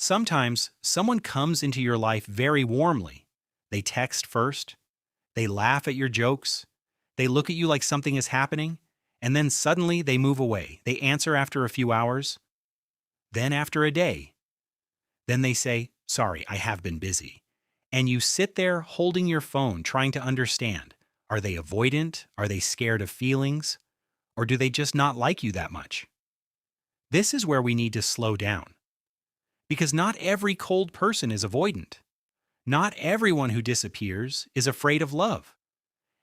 Sometimes someone comes into your life very warmly. They text first, they laugh at your jokes, they look at you like something is happening, and then suddenly they move away. They answer after a few hours, then after a day. Then they say, "Sorry, I have been busy." And you sit there holding your phone trying to understand. Are they avoidant? Are they scared of feelings? Or do they just not like you that much? This is where we need to slow down. Because not every cold person is avoidant. Not everyone who disappears is afraid of love.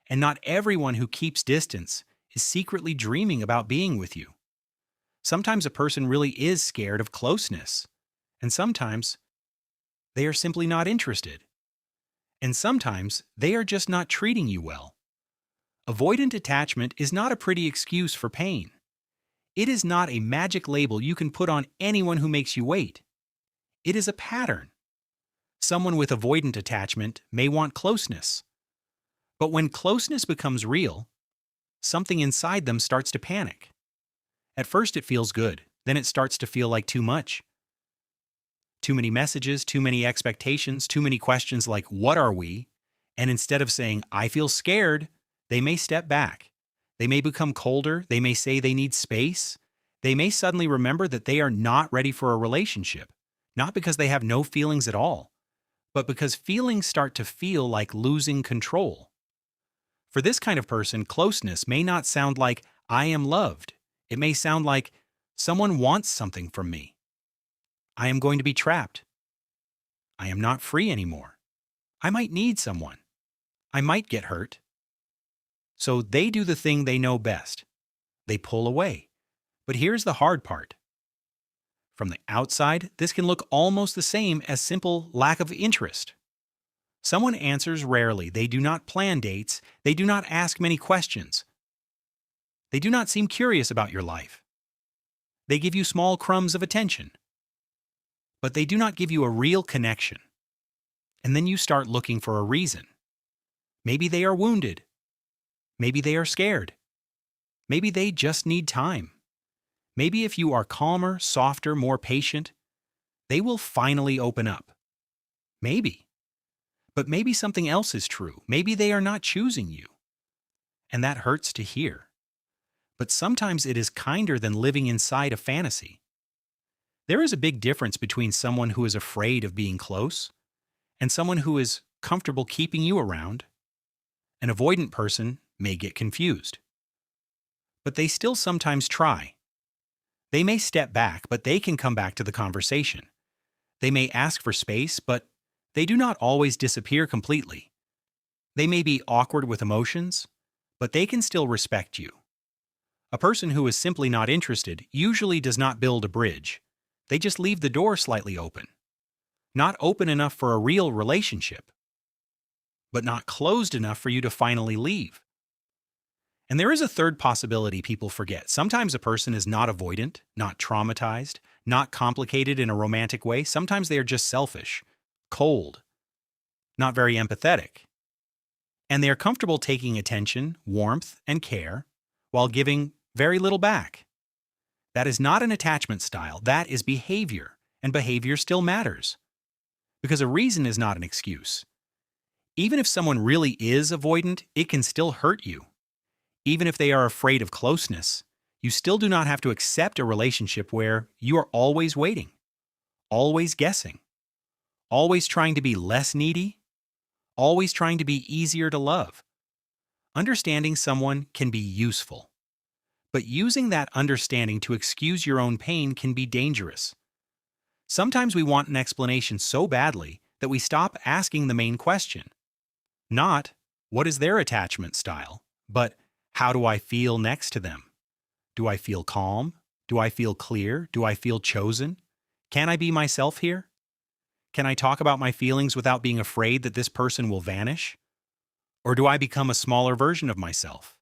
And not everyone who keeps distance is secretly dreaming about being with you. Sometimes a person really is scared of closeness. And sometimes they are simply not interested. And sometimes they are just not treating you well. Avoidant attachment is not a pretty excuse for pain. It is not a magic label you can put on anyone who makes you wait. It is a pattern. Someone with avoidant attachment may want closeness. But when closeness becomes real, something inside them starts to panic. At first it feels good, then it starts to feel like too much. Too many messages, too many expectations, too many questions like, "What are we?" And instead of saying, "I feel scared," they may step back. They may become colder. They may say they need space. They may suddenly remember that they are not ready for a relationship, not because they have no feelings at all, but because feelings start to feel like losing control. For this kind of person, closeness may not sound like, "I am loved." It may sound like, "Someone wants something from me. I am going to be trapped. I am not free anymore. I might need someone. I might get hurt." So they do the thing they know best. They pull away. But here's the hard part. From the outside, this can look almost the same as simple lack of interest. Someone answers rarely. They do not plan dates. They do not ask many questions. They do not seem curious about your life. They give you small crumbs of attention. But they do not give you a real connection. And then you start looking for a reason. Maybe they are wounded. Maybe they are scared. Maybe they just need time. Maybe if you are calmer, softer, more patient, they will finally open up. Maybe. But maybe something else is true. Maybe they are not choosing you. And that hurts to hear. But sometimes it is kinder than living inside a fantasy. There is a big difference between someone who is afraid of being close and someone who is comfortable keeping you around. An avoidant person may get confused. But they still sometimes try. They may step back, but they can come back to the conversation. They may ask for space, but they do not always disappear completely. They may be awkward with emotions, but they can still respect you. A person who is simply not interested usually does not build a bridge. They just leave the door slightly open. Not open enough for a real relationship, but not closed enough for you to finally leave. And there is a third possibility people forget. Sometimes a person is not avoidant, not traumatized, not complicated in a romantic way. Sometimes they are just selfish, cold, not very empathetic. And they are comfortable taking attention, warmth, and care while giving very little back. That is not an attachment style. That is behavior, and behavior still matters. Because a reason is not an excuse. Even if someone really is avoidant, it can still hurt you. Even if they are afraid of closeness, you still do not have to accept a relationship where you are always waiting, always guessing, always trying to be less needy, always trying to be easier to love. Understanding someone can be useful. But using that understanding to excuse your own pain can be dangerous. Sometimes we want an explanation so badly that we stop asking the main question. Not, what is their attachment style, but how do I feel next to them? Do I feel calm? Do I feel clear? Do I feel chosen? Can I be myself here? Can I talk about my feelings without being afraid that this person will vanish? Or do I become a smaller version of myself?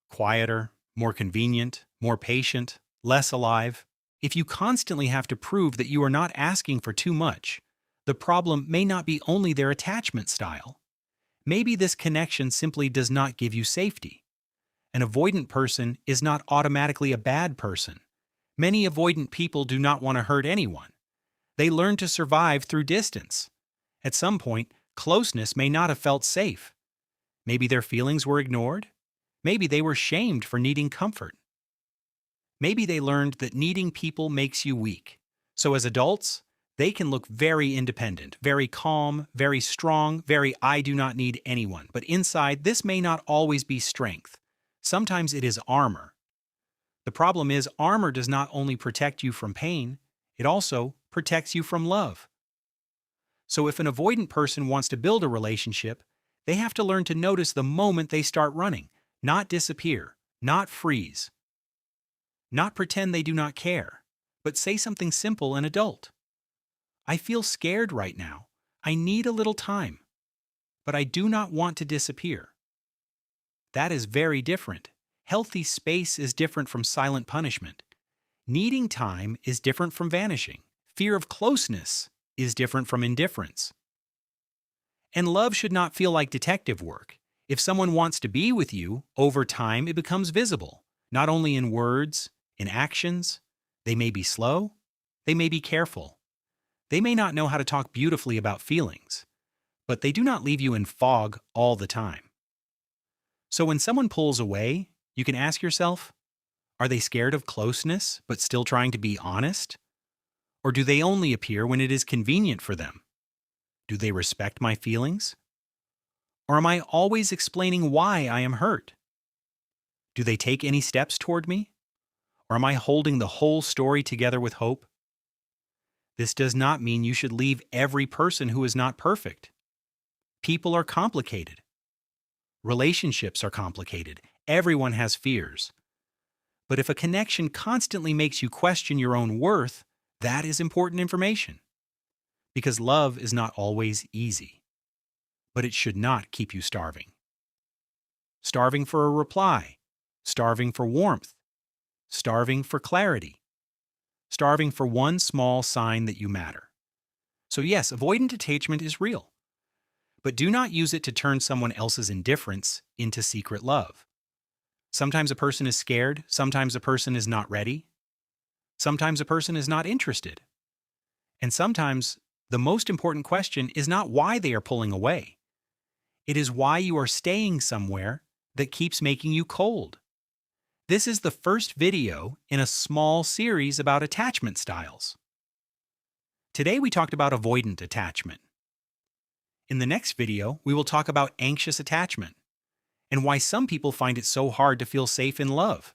Quieter, more convenient, more patient, less alive. If you constantly have to prove that you are not asking for too much, the problem may not be only their attachment style. Maybe this connection simply does not give you safety. An avoidant person is not automatically a bad person. Many avoidant people do not want to hurt anyone. They learned to survive through distance. At some point, closeness may not have felt safe. Maybe their feelings were ignored. Maybe they were shamed for needing comfort. Maybe they learned that needing people makes you weak. So as adults, they can look very independent, very calm, very strong, very I do not need anyone. But inside, this may not always be strength. Sometimes it is armor. The problem is, armor does not only protect you from pain, it also protects you from love. So if an avoidant person wants to build a relationship, they have to learn to notice the moment they start running, not disappear, not freeze, not pretend they do not care, but say something simple and adult. I feel scared right now. I need a little time, but I do not want to disappear. That is very different. Healthy space is different from silent punishment. Needing time is different from vanishing. Fear of closeness is different from indifference. And love should not feel like detective work. If someone wants to be with you, over time it becomes visible, not only in words, in actions. They may be slow, they may be careful. They may not know how to talk beautifully about feelings, but they do not leave you in fog all the time. So when someone pulls away, you can ask yourself, are they scared of closeness but still trying to be honest? Or do they only appear when it is convenient for them? Do they respect my feelings? Or am I always explaining why I am hurt? Do they take any steps toward me? Or am I holding the whole story together with hope? This does not mean you should leave every person who is not perfect. People are complicated. Relationships are complicated. Everyone has fears. But if a connection constantly makes you question your own worth, that is important information. Because love is not always easy. But it should not keep you starving. Starving for a reply. Starving for warmth. Starving for clarity. Starving for one small sign that you matter. So yes, avoidant attachment is real. But do not use it to turn someone else's indifference into secret love. Sometimes a person is scared, sometimes a person is not ready, sometimes a person is not interested. And sometimes the most important question is not why they are pulling away. It is why you are staying somewhere that keeps making you cold. This is the first video in a small series about attachment styles. Today we talked about avoidant attachment. In the next video, we will talk about anxious attachment and why some people find it so hard to feel safe in love.